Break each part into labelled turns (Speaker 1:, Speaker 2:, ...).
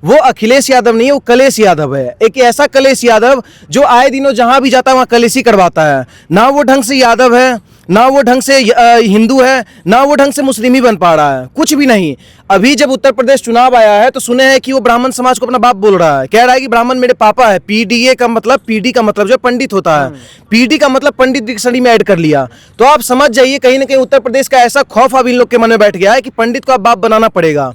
Speaker 1: वो अखिलेश यादव नहीं है, वो कलेश यादव है। एक ऐसा कलेश यादव जो आए दिनों जहां भी जाता है वहां कलेशी करवाता है। ना वो ढंग से यादव है, ना वो ढंग से हिंदू है, ना वो ढंग से मुस्लिम ही बन पा रहा है, कुछ भी नहीं। अभी जब उत्तर प्रदेश चुनाव आया है तो सुने हैं कि वो ब्राह्मण समाज को अपना बाप बोल रहा है, कह रहा है कि ब्राह्मण मेरे पापा है। पीडीए का मतलब, पीडी का मतलब जो पंडित होता है, पीडी का मतलब पंडित डिक्शनरी में ऐड कर लिया। तो आप समझ जाइए कहीं ना कहीं उत्तर प्रदेश का ऐसा खौफ अब इन लोग के मन में बैठ गया है कि पंडित को अब बाप बनाना पड़ेगा।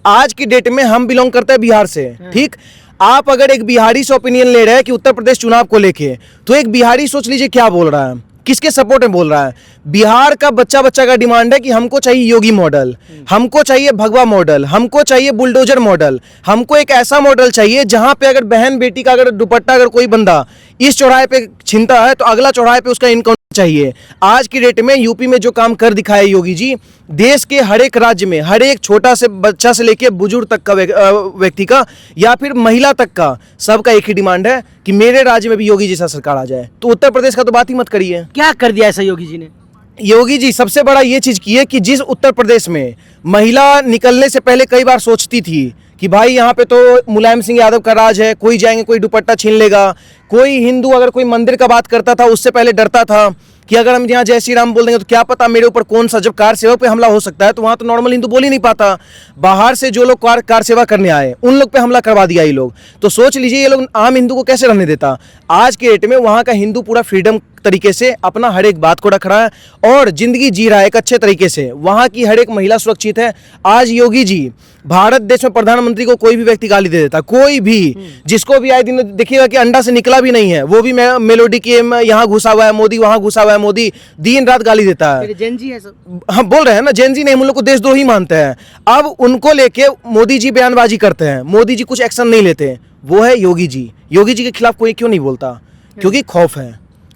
Speaker 1: आज की डेट में हम बिलोंग करते हैं बिहार से, ठीक। आप अगर एक बिहारी से ओपिनियन ले रहे हैं कि उत्तर प्रदेश चुनाव को लेके, तो एक बिहारी सोच लीजिए क्या बोल रहा है, किसके सपोर्ट में बोल रहा है। बिहार का बच्चा का डिमांड है कि हमको चाहिए योगी मॉडल, हमको चाहिए भगवा मॉडल, हमको चाहिए बुलडोजर मॉडल, हमको एक ऐसा मॉडल चाहिए जहां पे अगर बहन बेटी का अगर दुपट्टा अगर कोई बंदा इस चौराहे पे छीनता है तो अगला चौराहे पे उसका इनकाउंटर चाहिए। आज की डेट में यूपी में जो काम कर दिखाए योगी जी, देश के हर एक राज्य में हर एक छोटा से बच्चा से लेके बुजुर्ग तक का व्यक्ति का या फिर महिला तक का, सबका एक ही डिमांड है कि मेरे राज्य में भी योगी जैसा सरकार आ जाए। तो उत्तर प्रदेश का तो बात ही मत करिए।
Speaker 2: क्या कर दिया ऐसा योगी जी ने?
Speaker 1: योगी जी सबसे बड़ा ये चीज की है कि जिस उत्तर प्रदेश में महिला निकलने से पहले कई बार सोचती थी कि भाई यहाँ पे तो मुलायम सिंह यादव का राज है, कोई जाएंगे कोई दुपट्टा छीन लेगा, कोई हिंदू अगर कोई मंदिर का बात करता था उससे पहले डरता था कि अगर हम यहाँ जय श्री राम बोल देंगे तो क्या पता मेरे ऊपर कौन सा, जब कार सेवक पे हमला हो सकता है तो वहाँ तो नॉर्मल हिंदू बोल ही नहीं पाता। बाहर से जो लोग कार सेवा करने आए उन लोग पे हमला करवा दिया ये लोग। तो सोच लीजिए ये लोग आम हिंदू को कैसे रहने देता। आज के डेट में वहाँ का हिंदू पूरा फ्रीडम तरीके से अपना हर एक बात को रख रहा है और जिंदगी जी रहा है एक अच्छे तरीके से। वहाँ की हर एक महिला सुरक्षित है। आज योगी जी भारत देश में प्रधानमंत्री को कोई भी व्यक्ति गाली दे देता, कोई भी, जिसको भी आए दिन देखिएगा कि अंडा से निकला भी नहीं है वो भी मेलोडी के यहाँ घुसा हुआ है मोदी, वहाँ घुसा हुआ है मोदी, दिन रात गाली देता है।
Speaker 2: जेनजी है सब,
Speaker 1: हम बोल रहे हैं ना, जेनजी नहीं, हम लोग को देशद्रोही मानते हैं। अब उनको लेके मोदी जी बयानबाजी करते हैं, मोदी जी कुछ एक्शन नहीं लेते। वो है योगी जी। योगी जी के खिलाफ कोई क्यों नहीं बोलता? क्योंकि खौफ है,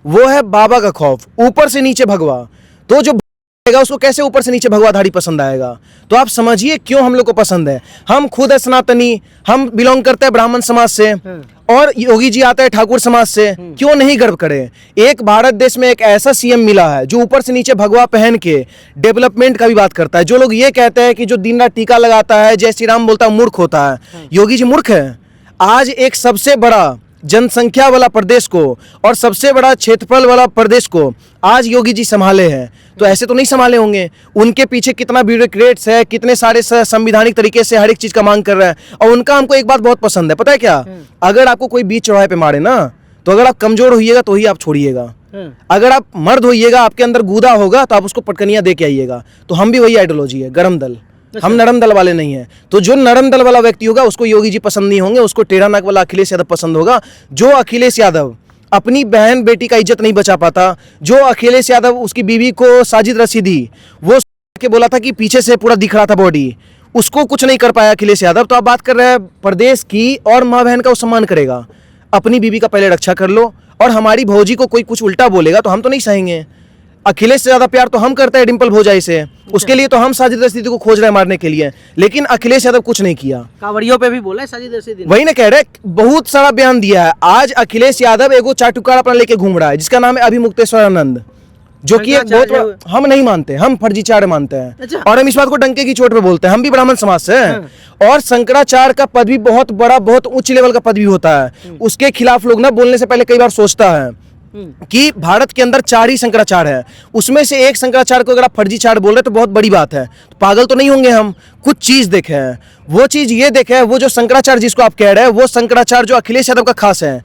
Speaker 1: वो है बाबा का खौफ, ऊपर से नीचे भगवा। तो जो उसको कैसे ऊपर से नीचे भगवाधारी पसंद आएगा? तो आप समझिए क्यों हम लोग को पसंद है। हम खुद है सनातनी, हम बिलोंग करते हैं ब्राह्मण समाज से और योगी जी आता है ठाकुर समाज से। क्यों नहीं गर्व करें? एक भारत देश में एक ऐसा सीएम मिला है जो ऊपर से नीचे भगवा पहन के डेवलपमेंट का भी बात करता है। जो लोग ये कहते हैं कि जो दिन रात टीका लगाता है जय श्री राम बोलता है मूर्ख होता है, योगी जी मूर्ख है। आज एक सबसे बड़ा जनसंख्या वाला प्रदेश को और सबसे बड़ा क्षेत्रफल वाला प्रदेश को आज योगी जी संभाले हैं, तो ऐसे तो नहीं संभाले होंगे। उनके पीछे कितना ब्यूरोक्रेट्स है, कितने सारे संविधानिक तरीके से हर एक चीज का मांग कर रहे हैं। और उनका हमको एक बात बहुत पसंद है, पता है क्या? अगर आपको कोई बीच चौराहे पे मारे ना, तो अगर आप कमजोर होइएगा तो ही आप छोड़िएगा। अगर आप मर्द होइएगा, आपके अंदर गूदा होगा, तो आप उसको पटकनिया दे के आइएगा। तो हम भी वही आइडियोलॉजी है, गरम दल। हम नरम दल वाले नहीं हैं। तो जो नरम दल वाला व्यक्ति होगा उसको योगी जी पसंद नहीं होंगे, उसको टेढ़ा नाक वाला अखिलेश यादव पसंद होगा। जो अखिलेश यादव अपनी बहन बेटी का इज्जत नहीं बचा पाता, जो अखिलेश यादव उसकी बीवी को साजिद रशीदी वो के बोला था कि पीछे से पूरा दिख रहा था बॉडी, उसको कुछ नहीं कर पाया अखिलेश यादव। तो आप बात कर रहे हैं प्रदेश की और माँ बहन का वो सम्मान करेगा। अपनी बीवी का पहले रक्षा कर लो। और हमारी भौजी को कोई कुछ उल्टा बोलेगा तो हम तो नहीं सहेंगे। अखिलेश से ज्यादा प्यार तो हम करते हैं डिंपल भोजाई से, उसके लिए तो हम साजिद रशीदी को खोज रहे हैं मारने के लिए, लेकिन अखिलेश यादव कुछ नहीं किया।
Speaker 2: कांवड़ियों पे भी बोला है साजिद रशीदी,
Speaker 1: वही ना कह रहे, बहुत सारा बयान दिया है। आज अखिलेश यादव एगो चाटुकार अपना लेके घूम रहा है जिसका नाम है अभिमुक्तेश्वर आनंद, जो कि एक बहुत, हम नहीं मानते, हम फर्जीचार्य मानते हैं।
Speaker 2: अच्छा।
Speaker 1: और हम इस बात को डंके की चोट पे बोलते हैं। हम भी ब्राह्मण समाज से हैं। और शंकराचार्य का पद भी बहुत बड़ा, बहुत उच्च लेवल का पद भी होता है। उसके खिलाफ लोग ना बोलने से पहले कई बार सोचता है कि भारत के अंदर 4 ही शंकराचार्य है, उसमें से एक शंकराचार्य को अगर आप फर्जीचार्य बोल रहे हैं तो बहुत बड़ी बात है। तो पागल तो नहीं होंगे हम, कुछ चीज देखे हैं। वो चीज ये देखे है, वो जो शंकराचार्य जिसको आप कह रहे हैं, वो शंकराचार्य जो अखिलेश यादव का खास है,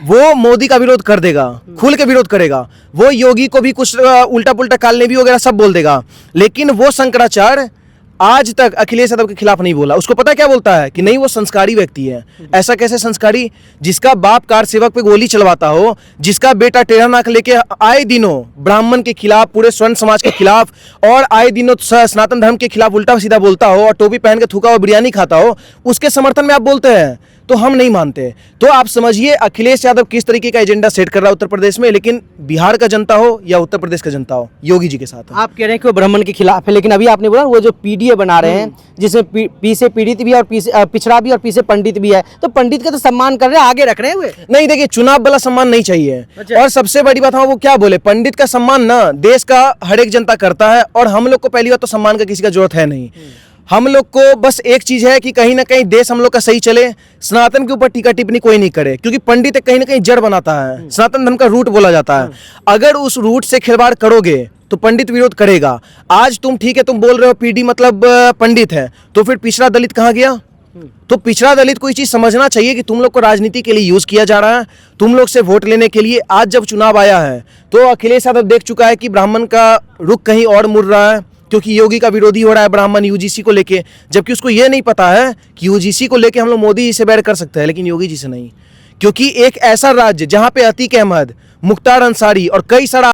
Speaker 1: वो मोदी का विरोध कर देगा, खुल के विरोध करेगा। वो योगी को भी कुछ उल्टा पुल्टा कालने भी वगैरह सब बोल देगा, लेकिन वो शंकराचार्य आज तक अखिलेश यादव के खिलाफ नहीं बोला। उसको पता क्या बोलता है कि नहीं वो संस्कारी व्यक्ति है। ऐसा कैसे संस्कारी? जिसका बाप कार सेवक पे गोली चलवाता हो, जिसका बेटा टेढ़ा नाक लेके आए दिनों ब्राह्मण के खिलाफ, पूरे स्वर्ण समाज के खिलाफ और आए दिनों सनातन धर्म के खिलाफ उल्टा सीधा बोलता हो और टोपी पहन के थूका हुआ बिरयानी खाता हो, उसके समर्थन में आप बोलते हैं। तो हम नहीं मानते। तो आप समझिए अखिलेश यादव किस तरीके का एजेंडा सेट कर रहा है उत्तर प्रदेश में, लेकिन बिहार का जनता हो या उत्तर प्रदेश का जनता हो, योगी जी के साथ है।
Speaker 2: आप कह रहे हैं कि वो ब्राह्मण के खिलाफ है, लेकिन अभी आपने बोला वो जो पीडीए बना रहे हैं जिसमें पी से पीड़ित भी है और पी से पिछड़ा भी और पी से पंडित भी है, तो पंडित का तो सम्मान कर रहे हैं, आगे रख रहे हैं।
Speaker 1: नहीं, देखिए चुनाव वाला सम्मान नहीं चाहिए।
Speaker 2: अच्छा।
Speaker 1: और सबसे बड़ी बात, हाँ वो क्या बोले, पंडित का सम्मान ना देश का हर एक जनता करता है और हम लोग को पहली बात तो सम्मान का किसी का जरूरत है नहीं। हम लोग को बस एक चीज है कि कहीं ना कहीं देश हम लोग का सही चले, सनातन के ऊपर टीका टिप्पणी कोई नहीं करे, क्योंकि पंडित एक कहीं ना कहीं जड़ बनाता है, सनातन धर्म का रूट बोला जाता है। अगर उस रूट से खिलवाड़ करोगे तो पंडित विरोध करेगा। आज तुम ठीक है, तुम बोल रहे हो पीडी मतलब पंडित है, तो फिर पिछड़ा दलित कहाँ गया? तो पिछड़ा दलित को ये चीज समझना चाहिए कि तुम लोग को राजनीति के लिए यूज किया जा रहा है, तुम लोग से वोट लेने के लिए। आज जब चुनाव आया है तो अखिलेश यादव देख चुका है कि ब्राह्मण का रुख कहीं और मुड़ रहा है, क्योंकि योगी का विरोधी हो रहा है ब्राह्मण यूजीसी को लेके, जबकि उसको ये नहीं पता है कि यूजीसी को लेके हम लोग मोदी जी से बैर कर सकते हैं लेकिन योगी जी से नहीं। क्योंकि एक ऐसा राज्य जहां पे अतीक अहमद, मुख्तार अंसारी और कई सारा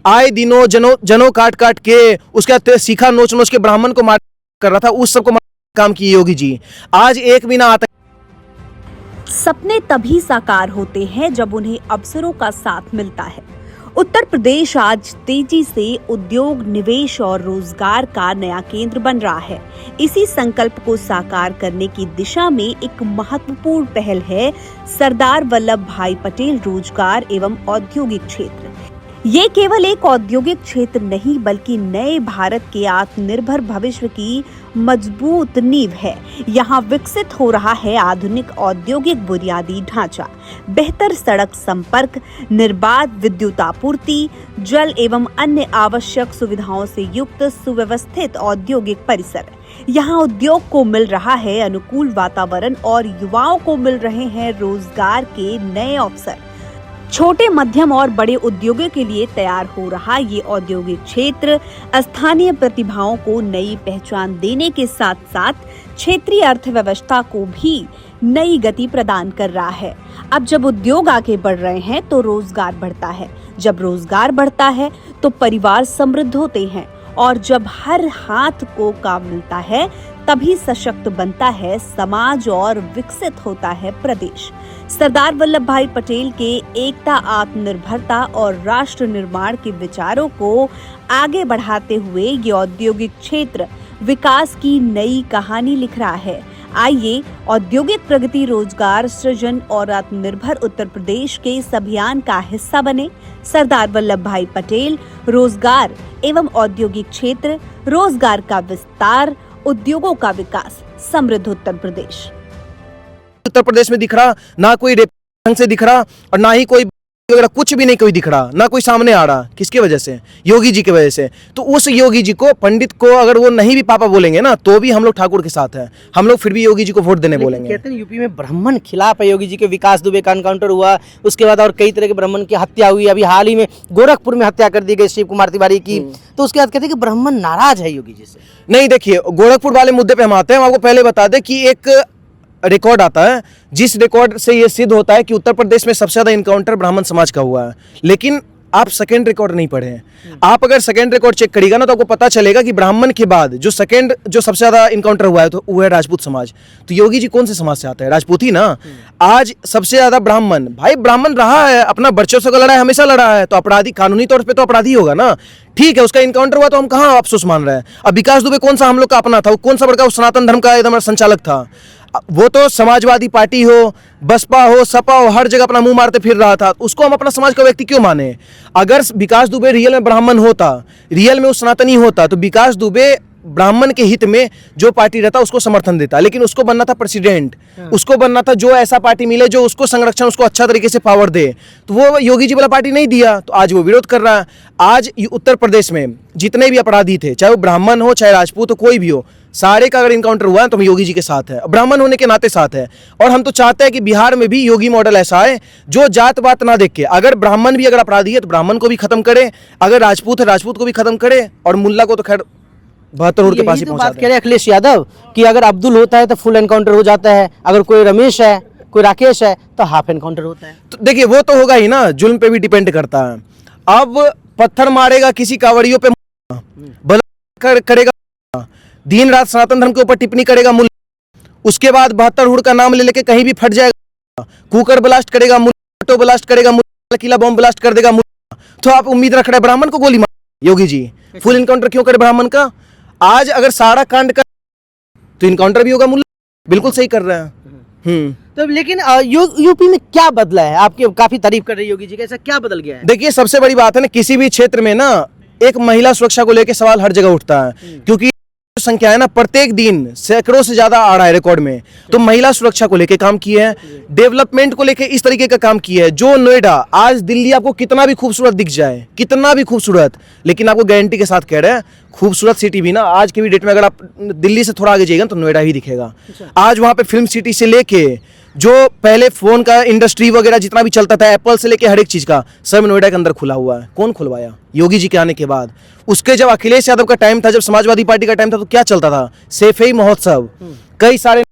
Speaker 1: आए दिनों जनों काट काट के उसका सीखा नोच नोच के ब्राह्मण को मार कर रहा था, उस सबको काम किए योगी जी। आज एक बिना आता।
Speaker 3: सपने तभी साकार होते हैं जब उन्हें अवसरों का साथ मिलता है। उत्तर प्रदेश आज तेजी से उद्योग, निवेश और रोजगार का नया केंद्र बन रहा है। इसी संकल्प को साकार करने की दिशा में एक महत्वपूर्ण पहल है सरदार वल्लभ भाई पटेल रोजगार एवं औद्योगिक क्षेत्र। ये केवल एक औद्योगिक क्षेत्र नहीं बल्कि नए भारत के आत्मनिर्भर भविष्य की मजबूत नींव है। यहाँ विकसित हो रहा है आधुनिक औद्योगिक बुनियादी ढांचा, बेहतर सड़क संपर्क, निर्बाध विद्युत आपूर्ति, जल एवं अन्य आवश्यक सुविधाओं से युक्त सुव्यवस्थित औद्योगिक परिसर। यहाँ उद्योग को मिल रहा है अनुकूल वातावरण और युवाओं को मिल रहे हैं रोजगार के नए अवसर। छोटे, मध्यम और बड़े उद्योगों के लिए तैयार हो रहा ये औद्योगिक क्षेत्र स्थानीय प्रतिभाओं को नई पहचान देने के साथ साथ क्षेत्रीय अर्थव्यवस्था को भी नई गति प्रदान कर रहा है। अब जब उद्योग आगे बढ़ रहे हैं तो रोजगार बढ़ता है, जब रोजगार बढ़ता है तो परिवार समृद्ध होते हैं, और जब हर हाथ को काम मिलता है तभी सशक्त बनता है समाज और विकसित होता है प्रदेश। सरदार वल्लभ भाई पटेल के एकता, आत्मनिर्भरता और राष्ट्र निर्माण के विचारों को आगे बढ़ाते हुए ये औद्योगिक क्षेत्र विकास की नई कहानी लिख रहा है। आइए औद्योगिक प्रगति, रोजगार सृजन और आत्मनिर्भर उत्तर प्रदेश के इस अभियान का हिस्सा बने। सरदार वल्लभ भाई पटेल रोजगार एवं औद्योगिक क्षेत्र, रोजगार का विस्तार, उद्योगों का विकास, समृद्ध उत्तर प्रदेश।
Speaker 1: उत्तर प्रदेश में दिख रहा ना कोई ढंग से दिख रहा और ना ही कोई वगैरह, कुछ भी नहीं कोई दिख रहा, ना कोई सामने आ रहा। किसकी वजह से? योगी जी की वजह से। तो उस योगी जी को, पंडित को अगर वो नहीं भी पापा बोलेंगे ना तो भी हम लोग ठाकुर के साथ हैं, हम लोग फिर भी योगी जी को वोट देने बोलेंगे।
Speaker 2: कहते हैं यूपी में ब्राह्मण खिलाफ है योगी जी के। विकास दुबे का एनकाउंटर हुआ, उसके बाद और कई तरह के ब्राह्मण की हत्या हुई। अभी हाल ही में गोरखपुर में हत्या कर दी गई शिव कुमार तिवारी की। तो उसके बाद कहते हैं कि ब्राह्मण नाराज है योगी जी से।
Speaker 1: नहीं, देखिए गोरखपुर वाले मुद्दे पे हम आते हैं। हम आपको पहले बता दें कि एक रिकॉर्ड आता है जिस रिकॉर्ड से ये सिद्ध होता है कि उत्तर प्रदेश में सबसे ज्यादा इनकाउंटर ब्राह्मण समाज का हुआ है। लेकिन आप सेकंड रिकॉर्ड नहीं पढ़े हैं। आप अगर सेकंड रिकॉर्ड चेक करिएगा ना तो आपको पता चलेगा कि ब्राह्मण के बाद जो सबसे ज्यादा इनकाउंटर हुआ है तो वो है राजपूत समाज। तो योगी जी कौन से समाज से आते हैं? राजपूत ही ना। आज सबसे ज्यादा ब्राह्मण, भाई ब्राह्मण रहा है, अपना वर्चस्व का लड़ा है, हमेशा लड़ा है, तो अपराधी कानूनी तौर पे तो अपराधी होगा ना। ठीक है, उसका इनकाउंटर हुआ तो हम कहाँ अफसोस मान रहे हैं। अब विकास दुबे कौन सा हम लोग का अपना था? कौन सा बड़का सनातन धर्म का एकदम संचालक था। वो तो समाजवादी पार्टी हो, बसपा हो, सपा हो, हर जगह अपना मुंह मारते फिर रहा था। उसको हम अपना समाज का व्यक्ति क्यों माने? अगर विकास दुबे रियल में ब्राह्मण होता, रियल में वो सनातनी होता, तो विकास दुबे ब्राह्मण के हित में जो पार्टी रहता उसको समर्थन देता। लेकिन उसको बनना था प्रेसिडेंट, उसको बनना था जो ऐसा पार्टी मिले जो उसको संरक्षण, उसको अच्छा तरीके से पावर दे। तो वो योगी जी वाला पार्टी नहीं दिया, तो आज वो विरोध कर रहा है। आज उत्तर प्रदेश में जितने भी अपराधी थे, चाहे वो ब्राह्मण हो चाहे राजपूत हो, कोई भी हो, सारे का अगर इनकाउंटर हुआ है तो हम योगी जी के साथ है, ब्राह्मण होने के नाते साथ है। और हम तो चाहते हैं कि बिहार में भी योगी मॉडल ऐसा है जो जात पात ना देख के, अगर ब्राह्मण भी अगर अपराधी है तो ब्राह्मण को भी खत्म करे, अगर राजपूत है राजपूत को भी खत्म करे, और मुल्ला को तो खैर 72 के पास ही पहुंचा
Speaker 2: बात कह रहे अखिलेश यादव कि अगर अब्दुल होता है तो फुल एनकाउंटर हो जाता है, अगर कोई रमेश है, कोई राकेश है तो हाफ एनकाउंटर होता है।
Speaker 1: तो देखिए वो तो होगा ही ना, जुल्म पे भी डिपेंड करता है। अब पत्थर मारेगा किसी कावड़ियों पे, बलात्कार करेगा, दिन रात सनातन धर्म के ऊपर टिप्पणी करेगा मुल्ला, उसके बाद 72 हुड़ का नाम ले लेके कहीं भी फट जाएगा, कुकर ब्लास्ट करेगा मुल्ला, ऑटो ब्लास्ट करेगा मुल्ला, किला बम ब्लास्ट कर देगा मुल्ला। तो आप उम्मीद रख रहे हैं ब्राह्मण को गोली मार? योगी जी फुल इनकाउंटर क्यों करे ब्राह्मण का? आज अगर सारा कांड कर तो इनकाउंटर भी होगा मुल्ला। बिल्कुल सही कर रहे हैं।
Speaker 2: तो लेकिन यूपी में क्या बदला है? आपकी काफी तारीफ कर रही योगी जी, कैसा क्या बदल गया है?
Speaker 1: देखिए सबसे बड़ी बात है ना, किसी भी क्षेत्र में ना एक महिला सुरक्षा को लेकर सवाल हर जगह उठता है, क्योंकि संख्या है ना, प्रत्येक दिन सैकड़ों से ज्यादा आ रहा है रिकॉर्ड में। तो महिला सुरक्षा को लेके काम किए हैं, डेवलपमेंट को लेके इस तरीके का काम किया है। जो नोएडा, आज दिल्ली आपको कितना भी खूबसूरत दिख जाए, कितना भी खूबसूरत, लेकिन आपको गारंटी के साथ कह रहे हैं, खूबसूरत सिटी भी ना आज के भी डेट में अगर आप दिल्ली से थोड़ा आगे जाइएगा तो नोएडा ही दिखेगा। आज वहां पे फिल्म सिटी से लेके जो पहले फोन का इंडस्ट्री वगैरह जितना भी चलता था, एप्पल से लेके हर एक चीज का, सब नोएडा के अंदर खुला हुआ है। कौन खुलवाया? योगी जी के आने के बाद। उसके जब अखिलेश यादव का टाइम था, जब समाजवादी पार्टी का टाइम था, तो क्या चलता था? सैफई महोत्सव, कई सारे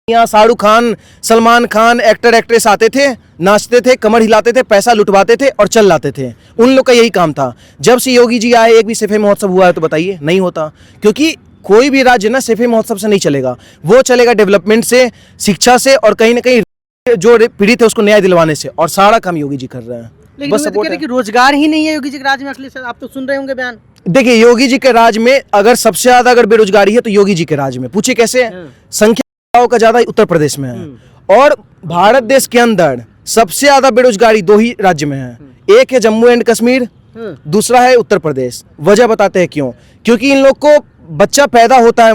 Speaker 1: यहाँ शाहरुख खान, सलमान खान, एक्टर एक्ट्रेस आते थे, नाचते थे, कमर हिलाते थे, पैसा लुटवाते थे और चल लाते थे। उन लोग का यही काम था। जब से योगी जी आए, एक भी सैफई महोत्सव हुआ है तो बताइए? नहीं होता। क्योंकि कोई भी राज्य ना सैफई महोत्सव से नहीं चलेगा, वो चलेगा डेवलपमेंट से, शिक्षा से, और कहीं ना कहीं जो पीड़ित है उसको न्याय दिलवाने से। और सारा काम योगी जी कर रहे हैं।
Speaker 2: लेकिन वो तो कह रहे कि रोजगार ही नहीं है योगी जी के राज में। अखिलेश सर, आप तो सुन रहे होंगे बयान।
Speaker 1: देखिए, योगी जी के राज में अगर सबसे ज्यादा अगर बेरोजगारी है तो योगी जी के राज में। पूछिए कैसे? संख्या का ज्यादा उत्तर प्रदेश में है, और भारत देश के अंदर सबसे ज्यादा बेरोजगारी दो ही राज्य में है। एक है जम्मू एंड कश्मीर, दूसरा है उत्तर प्रदेश। वजह बताते हैं क्यों? क्योंकि इन लोग को बच्चा पैदा होता है,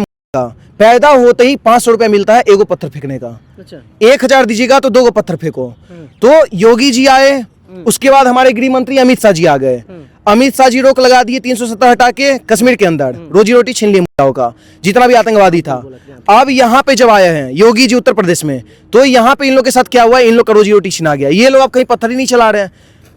Speaker 1: पैदा होते ही 500 रुपया मिलता है एगो पत्थर फेंकने का।
Speaker 2: अच्छा।
Speaker 1: 1000 दीजिएगा तो 2 पत्थर फेंको। तो योगी जी आए, उसके बाद हमारे गृह मंत्री अमित शाह जी आ गए। अमित शाह जी रोक लगा दिए 370 हटा के कश्मीर के अंदर, रोजी रोटी छीन ली महिलाओं का, जितना भी आतंकवादी था। अब यहाँ पे जब आए हैं योगी जी उत्तर प्रदेश में, तो यहाँ पे इन लोग के साथ क्या हुआ? इन लोग का रोजी रोटी छीना गया। ये लोग अब कहीं पत्थर ही नहीं चला रहे हैं।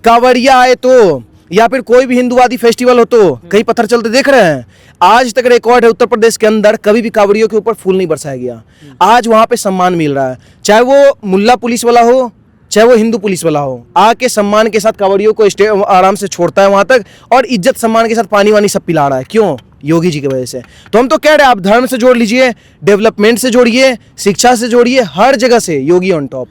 Speaker 1: कांवड़िया आए तो, या फिर कोई भी हिंदुवादी फेस्टिवल हो तो कहीं पत्थर चलते देख रहे हैं? आज तक रिकॉर्ड है उत्तर प्रदेश के अंदर, कभी भी कांवड़ियों के ऊपर फूल नहीं बरसाया गया। आज वहां पे सम्मान मिल रहा है, चाहे वो मुल्ला पुलिस वाला हो, चाहे वो हिंदू पुलिस वाला हो, आके सम्मान के साथ कांवड़ियों को आराम से छोड़ता है वहां तक, और इज्जत सम्मान के साथ पानी वानी सब पिला रहा है। क्यों? योगी जी की वजह से। तो हम तो कह रहे हैं, आप धर्म से जोड़ लीजिए, डेवलपमेंट से जोड़िए, शिक्षा से जोड़िए, हर जगह से योगी ऑन टॉप।